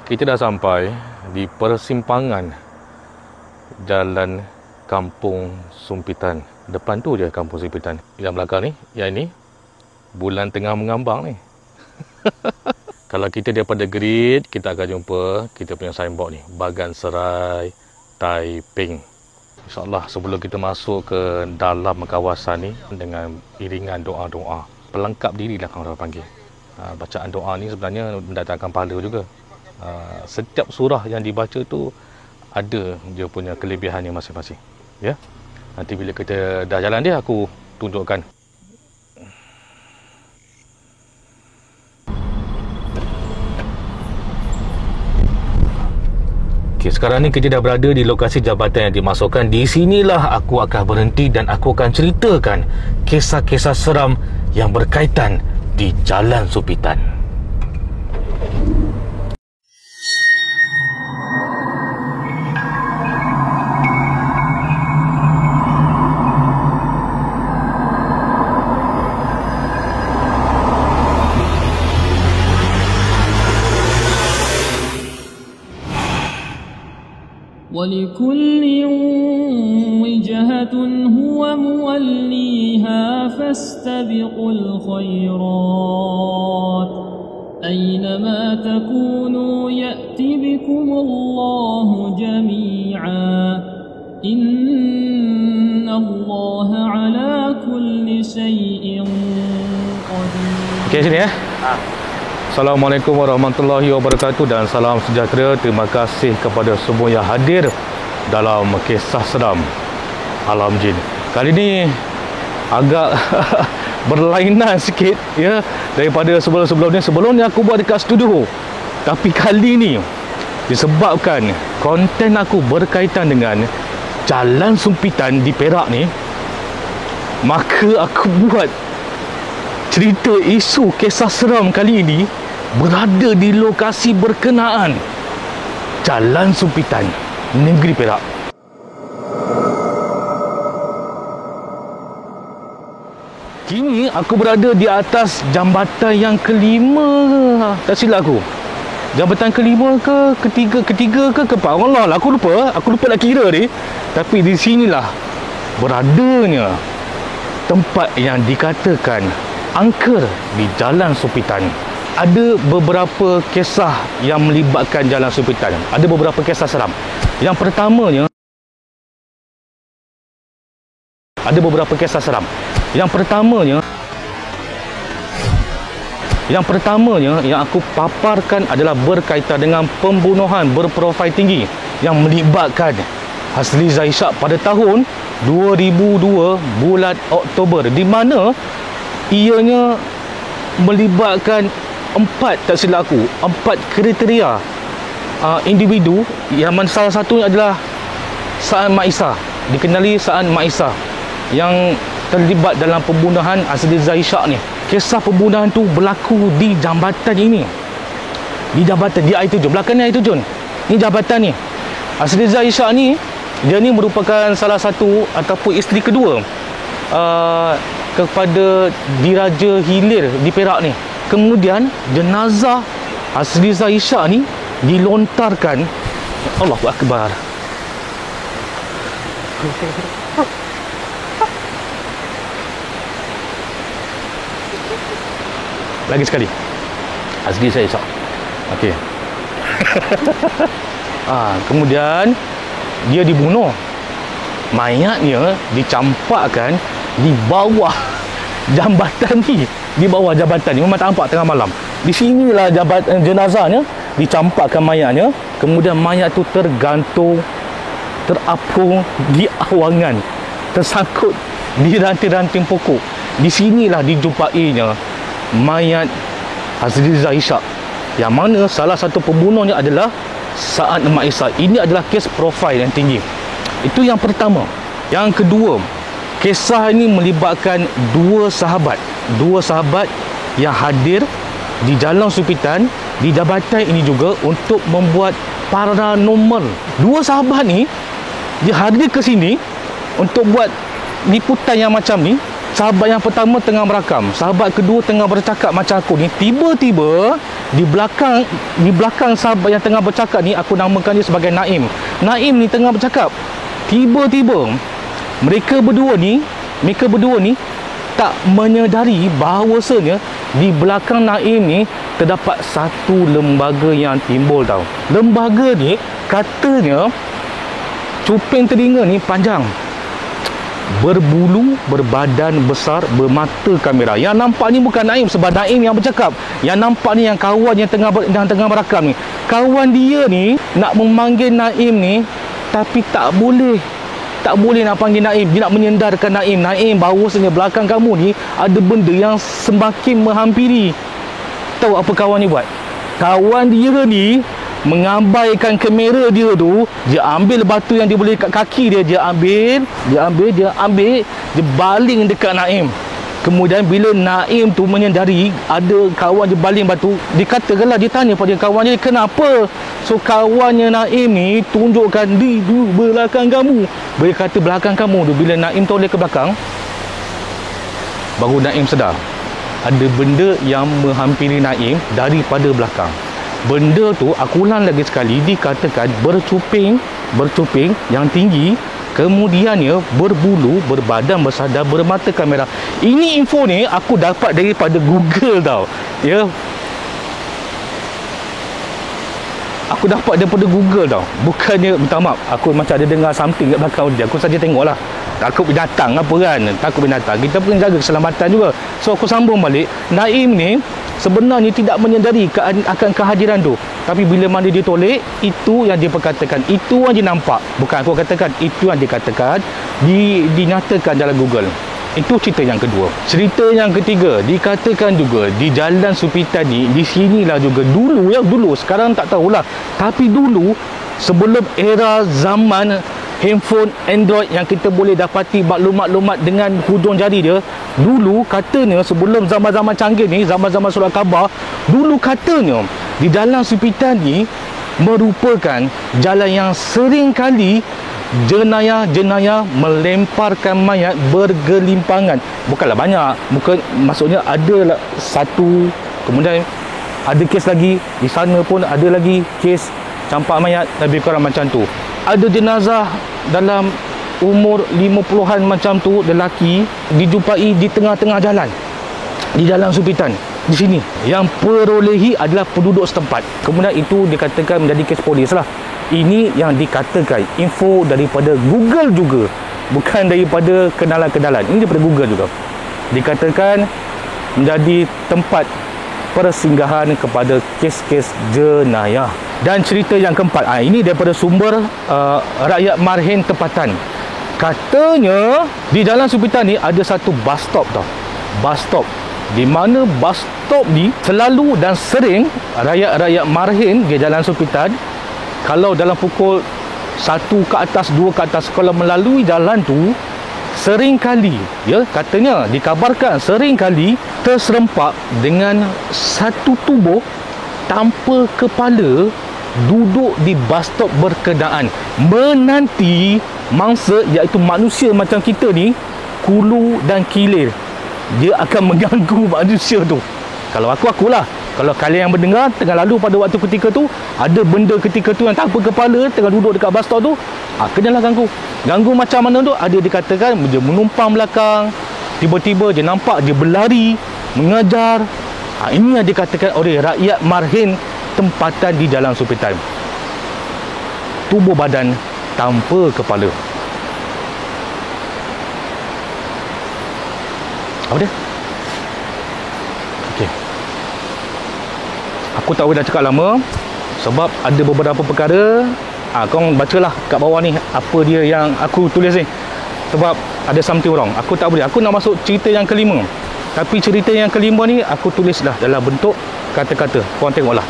Kita dah sampai di persimpangan Jalan Kampung Sumpitan. Depan tu je Kampung Sumpitan. Yang belakang ni, yang ini bulan tengah mengambang ni. Kalau kita daripada grid, kita akan jumpa kita punya signboard ni, Bagan Serai Taiping. InsyaAllah sebelum kita masuk ke dalam kawasan ni dengan iringan doa-doa, pelengkap dirilah orang panggil. Bacaan doa ni sebenarnya mendatangkan pahala juga. Setiap surah yang dibaca tu ada dia punya kelebihannya masing-masing. Ya. Nanti bila kita dah jalan dia, aku tunjukkan. Okay, sekarang ni kita dah berada di lokasi jabatan yang dimasukkan. Di sinilah aku akan berhenti dan aku akan ceritakan kisah-kisah seram yang berkaitan di Jalan Sumpitan. ولكل وجهة هو موليها فاستبقوا الخيرات أينما تكونوا يأت بكم الله جميعا إن الله على كل شيء قدير. Okey, sini ya. Assalamualaikum warahmatullahi wabarakatuh dan salam sejahtera. Terima kasih kepada semua yang hadir dalam kisah seram alam jin. Kali ni agak berlainan sikit ya daripada sebelum-sebelumnya. Sebelum ni aku buat dekat studio. Tapi kali ni disebabkan konten aku berkaitan dengan Jalan Sumpitan di Perak ni, maka aku buat cerita isu kisah seram kali ini berada di lokasi berkenaan Jalan Sumpitan, negeri Perak. Kini aku berada di atas jambatan yang kelima. Tak silap aku. Jambatan kelima ke ketiga ke keempat. Allah lah, aku lupa nak kira ni. Tapi di sinilah beradanya tempat yang dikatakan angker di Jalan Sumpitan. Ada beberapa kisah yang melibatkan Jalan Sumpitan. Ada beberapa kisah seram. Yang pertamanya, yang aku paparkan adalah berkaitan dengan pembunuhan berprofil tinggi yang melibatkan Hasriza Ishak pada tahun 2002 bulan Oktober, di mana ianya melibatkan empat kriteria individu, yang mana salah satunya adalah Saan Mak Isa, dikenali Saan Mak Isa, yang terlibat dalam pembunuhan Hasriza Ishak ni. Kisah pembunuhan tu berlaku di jambatan ini, di air terjun, belakang ni air terjun, ni jambatan ni. Hasriza Ishak ni, dia ni merupakan salah satu ataupun isteri kedua kepada Diraja Hilir di Perak ni. Kemudian jenazah Hasriza Ishak ni dilontarkan. Allahu Akbar. Lagi sekali, Hasriza Ishak. Okey. Kemudian dia dibunuh. Mayatnya dicampakkan di bawah jambatan ni. Memang tak nampak tengah malam. Di sinilah jenazahnya dicampakkan mayatnya. Kemudian mayat tu tergantung, terapung di awangan, tersangkut di ranting-ranting pokok. Di sinilah dijumpainya mayat Hasriza Ishak, yang mana salah satu pembunuhnya adalah Saan Mak Isa. Ini adalah kes profil yang tinggi. Itu yang pertama. Yang kedua, kisah ini melibatkan dua sahabat yang hadir di Jalan Sumpitan, di jabatan ini juga untuk membuat paranormal. Dua sahabat ni dia hadir ke sini untuk buat liputan yang macam ni. Sahabat yang pertama tengah merakam, sahabat kedua tengah bercakap macam aku ni. Tiba-tiba di belakang sahabat yang tengah bercakap ni, aku namakan dia sebagai Naim. Naim ni tengah bercakap, tiba-tiba mereka berdua ni tak menyedari bahawasanya di belakang Naim ni terdapat satu lembaga yang timbul tau. Lembaga ni katanya cuping telinga ni panjang, berbulu, berbadan besar, bermata kamera. Yang nampak ni bukan Naim, sebab Naim yang bercakap. Yang nampak ni yang kawan yang tengah berakam ni. Kawan dia ni nak memanggil Naim ni, tapi tak boleh nak panggil Naim. Dia nak menyendarkan Naim. Naim, bahawasanya belakang kamu ni ada benda yang semakin menghampiri. Tahu apa kawan ni buat? Kawan dia ni mengabaikan kamera dia tu. Dia ambil batu yang dia boleh kat kaki dia. Dia ambil, dia baling dekat Naim. Kemudian bila Naim tu menyedari ada kawan dia baling batu, dikatakanlah, dia tanya pada kawan dia, kenapa? So kawannya Naim ni tunjukkan di belakang kamu. Bila kata belakang kamu tu, bila Naim toleh ke belakang, baru Naim sedar ada benda yang menghampiri Naim daripada belakang. Benda tu, aku ulang lagi sekali, dikatakan bercuping yang tinggi, kemudiannya berbulu, berbadan besar dan bermata kamera. Ini info ni aku dapat daripada Google tau. Ya. Aku dapat daripada Google tau. Bukannya, minta maaf, aku macam ada dengar something kat belakang dia. Aku saja tengoklah. Takut binatang apa kan. Takut binatang. Kita pun jaga keselamatan juga. So aku sambung balik. Naim ni sebenarnya tidak menyedari akan kehadiran tu. Tapi bila mana dia tolek, itu yang dia perkatakan. Itu yang dia nampak. Bukan aku katakan. Itu yang dia katakan. Dinyatakan dalam Google. Itu cerita yang kedua. Cerita yang ketiga, dikatakan juga di Jalan Supitan ni, di sinilah juga dulu, sekarang tak tahulah. Tapi dulu, sebelum era zaman handphone Android yang kita boleh dapati maklumat-maklumat dengan hujung jari dia, dulu katanya sebelum zaman-zaman canggih ni, zaman-zaman surat khabar, dulu katanya di Jalan Supitan ni merupakan jalan yang sering kali jenayah melemparkan mayat bergelimpangan. Bukanlah banyak, maksudnya ada satu, kemudian ada kes lagi, di sana pun ada lagi kes campak mayat, lebih kurang macam tu. Ada jenazah dalam umur 50-an macam tu, lelaki, dijumpai di tengah-tengah jalan, di Jalan Supitan. Di sini yang perolehi adalah penduduk setempat. Kemudian itu dikatakan menjadi kes polis lah. Ini yang dikatakan info daripada Google juga, bukan daripada kenalan-kenalan. Ini daripada Google juga. Dikatakan menjadi tempat persinggahan kepada kes-kes jenayah. Dan cerita yang keempat, ini daripada sumber rakyat Marhin tempatan. Katanya di Jalan Supitan ni ada satu bus stop tau. Bus stop di mana bus stop ni selalu dan sering rakyat-rakyat Marhin di Jalan Supitan, kalau dalam pukul 1 ke atas, 2 ke atas, kalau melalui jalan tu, sering kali, ya, katanya dikabarkan sering kali terserempak dengan satu tubuh tanpa kepala duduk di bus stop berkenaan, menanti mangsa, iaitu manusia macam kita ni, kulu dan kilir. Dia akan mengganggu manusia tu. Kalau akulah. Kalau kalian yang mendengar tengah lalu pada waktu ketika tu, ada benda ketika tu yang tanpa kepala tengah duduk dekat bus stop tu, kenalah ganggu. Ganggu macam mana tu? Ada dikatakan dia menumpang belakang, tiba-tiba dia nampak dia berlari, mengajar. Ini yang dikatakan oleh rakyat Marhin tempatan di Jalan Supitan. Tubuh badan tanpa kepala. Apa dia? Okey. Aku tak boleh dah cakap lama sebab ada beberapa perkara. Korang bacalah kat bawah ni apa dia yang aku tulis ni, sebab ada something wrong. Aku tak boleh. Aku nak masuk cerita yang kelima, tapi cerita yang kelima ni aku tulis dah dalam bentuk kata-kata. Korang tengoklah.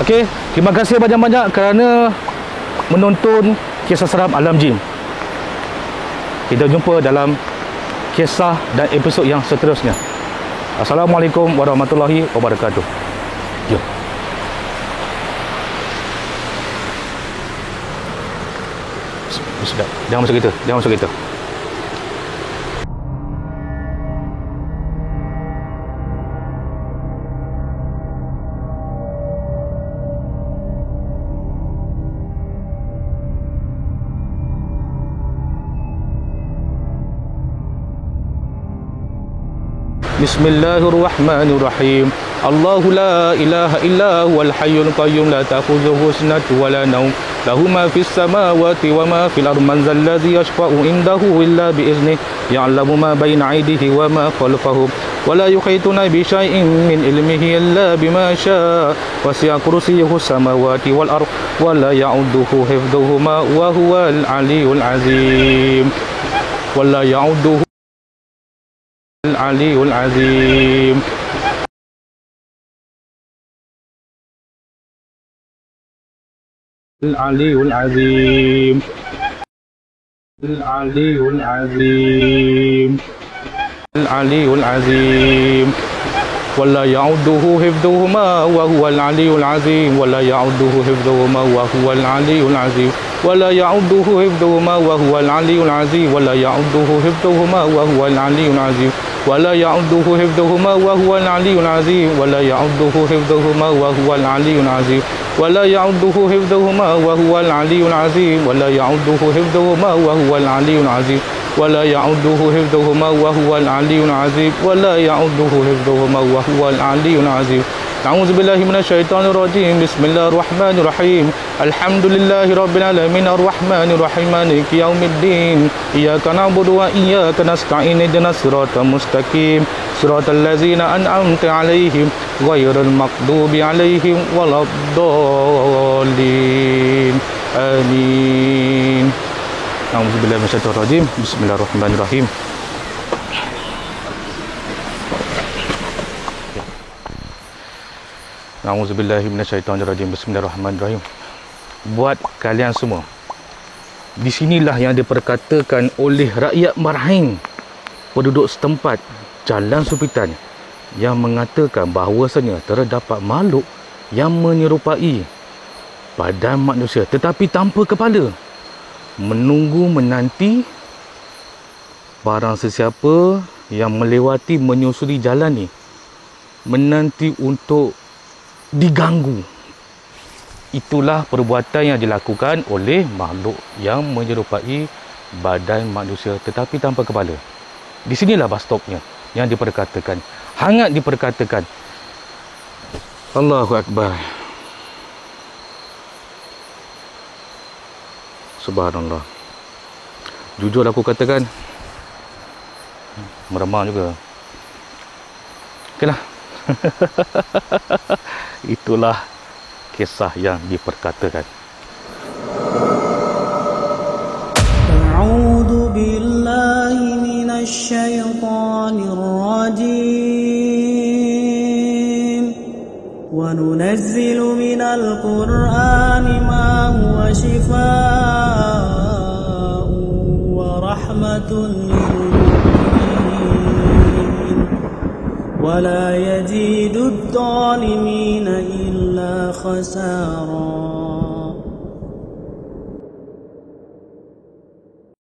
Okey, terima kasih banyak-banyak kerana menonton kisah seram Alam Jin. Kita jumpa dalam kisah dan episod yang seterusnya. Assalamualaikum warahmatullahi wabarakatuh. Jom. Sedap. Jangan masuk kita. Jangan masuk kita. Bismillahirrahmanirrahim. Allahu la ilaha illa huwal hayyul qayyum la ta'khudhuhu sinatun wa la nawm lahu ma fis samawati wa ma fil ardi man zal ladzi yashfa'u indahu illa bi iznihi ya'lamu ma bayna aydihi wa ma khalfahum wa la yuhituna bi syai'in min ilmihi illa bima syaa wasi'a kursiyyuhu samawati wal ard wa la ya'uduhu hifdhuhuma wa huwal aliyyul azim wa la ya'uduhu Al-Aliyyul Azim. Al-Aliyyul Azim. Al-Aliyyul Azim. Al-Aliyyul Azim. Wala ya'uduhu hifdhuhuma wa huwal aliyyul azim. Wala ya'uduhu hifdhuhuma wa huwal aliyyul azim. ولا يعده حفظهما وهو العلي العظيم ولا يعده حفظهما وهو العلي العظيم ولا يعده حفظهما وهو العلي العظيم ولا يعده حفظهما وهو العلي العظيم ولا يعده حفظهما وهو العلي العظيم ولا يعده حفظهما وهو العلي العظيم ولا يعده حفظهما وهو العلي العظيم ولا يعده حفظهما وهو العلي العظيم أعوذ بالله من الشيطان الرجيم بسم الله الرحمن الرحيم الحمد لله رب العالمين الرحمن الرحيم مالك يوم الدين إياك نعبد وإياك نستعين اهدنا الصراط المستقيم صراط الذين أنعمت عليهم غير المغضوب عليهم ولا الضالين آمين أعوذ بالله من الشيطان الرجيم بسم الله الرحمن الرحيم A'udzubillahi minasyaitonirrajim. Bismillahirrahmanirrahim. Buat kalian semua, di sinilah yang diperkatakan oleh rakyat Marhain, penduduk setempat Jalan Supitan, yang mengatakan bahawasanya terdapat makhluk yang menyerupai badan manusia tetapi tanpa kepala, menunggu menanti barang sesiapa yang melewati menyusuri jalan ni, menanti untuk diganggu. Itulah perbuatan yang dilakukan oleh makhluk yang menyerupai badan manusia tetapi tanpa kepala. Di sinilah bus stopnya yang diperkatakan, hangat diperkatakan. Allahu Akbar. Subhanallah. Jujur aku katakan, meremang juga. Okeylah. Itulah kisah yang diperkatakan. A'udzu billahi minasy syaithanir rajim. Wa nunazzilu minal qur'ani ma huwa shifaa'un wa rahmatun lil ولا يزيد الظالمين إلا خسارا